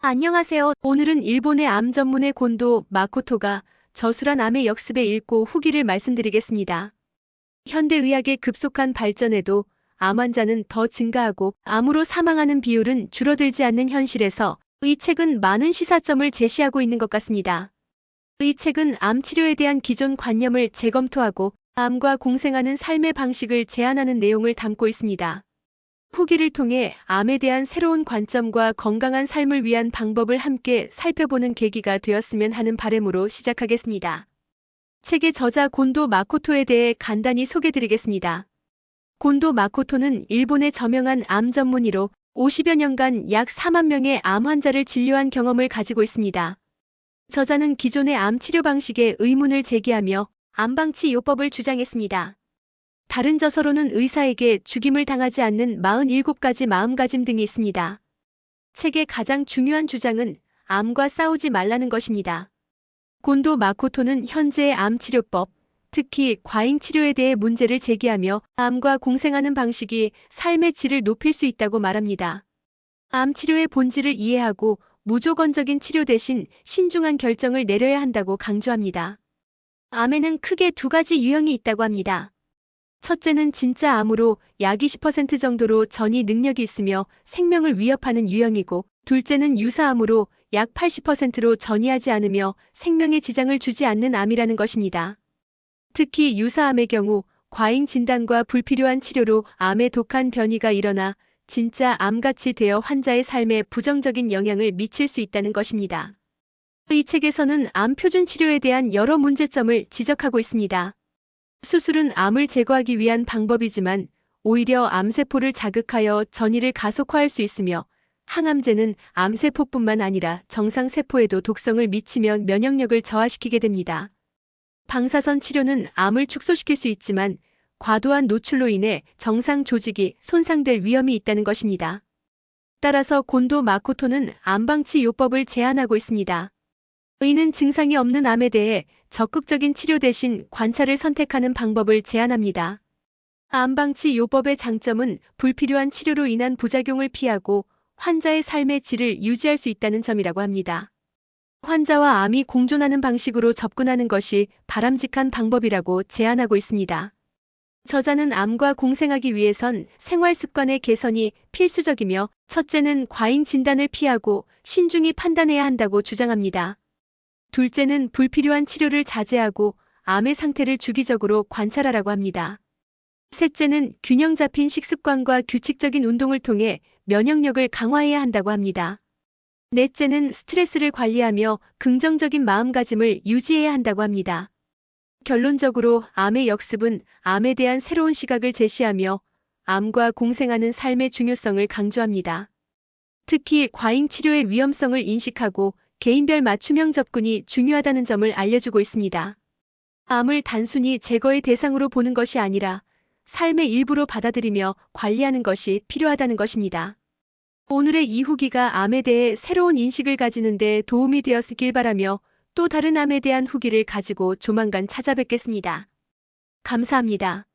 안녕하세요. 오늘은 일본의 암 전문의 곤도 마코토가 저술한 암의 역습에 읽고 후기를 말씀드리겠습니다. 현대의학의 급속한 발전에도 암 환자는 더 증가하고 암으로 사망하는 비율은 줄어들지 않는 현실에서 이 책은 많은 시사점을 제시하고 있는 것 같습니다. 이 책은 암 치료에 대한 기존 관념을 재검토하고 암과 공생하는 삶의 방식을 제안하는 내용을 담고 있습니다. 후기를 통해 암에 대한 새로운 관점과 건강한 삶을 위한 방법을 함께 살펴보는 계기가 되었으면 하는 바람으로 시작하겠습니다. 책의 저자 곤도 마코토에 대해 간단히 소개드리겠습니다. 곤도 마코토는 일본의 저명한 암 전문의로 50여 년간 약 4만 명의 암 환자를 진료한 경험을 가지고 있습니다. 저자는 기존의 암 치료 방식에 의문을 제기하며 암방치 요법을 주장했습니다. 다른 저서로는 의사에게 죽임을 당하지 않는 47가지 마음가짐 등이 있습니다. 책의 가장 중요한 주장은 암과 싸우지 말라는 것입니다. 곤도 마코토는 현재의 암 치료법, 특히 과잉 치료에 대해 문제를 제기하며 암과 공생하는 방식이 삶의 질을 높일 수 있다고 말합니다. 암 치료의 본질을 이해하고 무조건적인 치료 대신 신중한 결정을 내려야 한다고 강조합니다. 암에는 크게 두 가지 유형이 있다고 합니다. 첫째는 진짜 암으로 약 20% 정도로 전이 능력이 있으며 생명을 위협하는 유형이고, 둘째는 유사암으로 약 80%로 전이하지 않으며 생명에 지장을 주지 않는 암이라는 것입니다. 특히 유사암의 경우 과잉 진단과 불필요한 치료로 암의 독한 변이가 일어나 진짜 암같이 되어 환자의 삶에 부정적인 영향을 미칠 수 있다는 것입니다. 이 책에서는 암 표준 치료에 대한 여러 문제점을 지적하고 있습니다. 수술은 암을 제거하기 위한 방법이지만 오히려 암세포를 자극하여 전이를 가속화할 수 있으며, 항암제는 암세포뿐만 아니라 정상세포에도 독성을 미치며 면역력을 저하시키게 됩니다. 방사선 치료는 암을 축소시킬 수 있지만 과도한 노출로 인해 정상 조직이 손상될 위험이 있다는 것입니다. 따라서 곤도 마코토는 암방치 요법을 제안하고 있습니다. 이는 증상이 없는 암에 대해 적극적인 치료 대신 관찰을 선택하는 방법을 제안합니다. 암방치 요법의 장점은 불필요한 치료로 인한 부작용을 피하고 환자의 삶의 질을 유지할 수 있다는 점이라고 합니다. 환자와 암이 공존하는 방식으로 접근하는 것이 바람직한 방법이라고 제안하고 있습니다. 저자는 암과 공생하기 위해선 생활 습관의 개선이 필수적이며, 첫째는 과잉 진단을 피하고 신중히 판단해야 한다고 주장합니다. 둘째는 불필요한 치료를 자제하고 암의 상태를 주기적으로 관찰하라고 합니다. 셋째는 균형 잡힌 식습관과 규칙적인 운동을 통해 면역력을 강화해야 한다고 합니다. 넷째는 스트레스를 관리하며 긍정적인 마음가짐을 유지해야 한다고 합니다. 결론적으로 암의 역습은 암에 대한 새로운 시각을 제시하며 암과 공생하는 삶의 중요성을 강조합니다. 특히 과잉 치료의 위험성을 인식하고 개인별 맞춤형 접근이 중요하다는 점을 알려주고 있습니다. 암을 단순히 제거의 대상으로 보는 것이 아니라 삶의 일부로 받아들이며 관리하는 것이 필요하다는 것입니다. 오늘의 이 후기가 암에 대해 새로운 인식을 가지는 데 도움이 되었길 바라며, 또 다른 암에 대한 후기를 가지고 조만간 찾아뵙겠습니다. 감사합니다.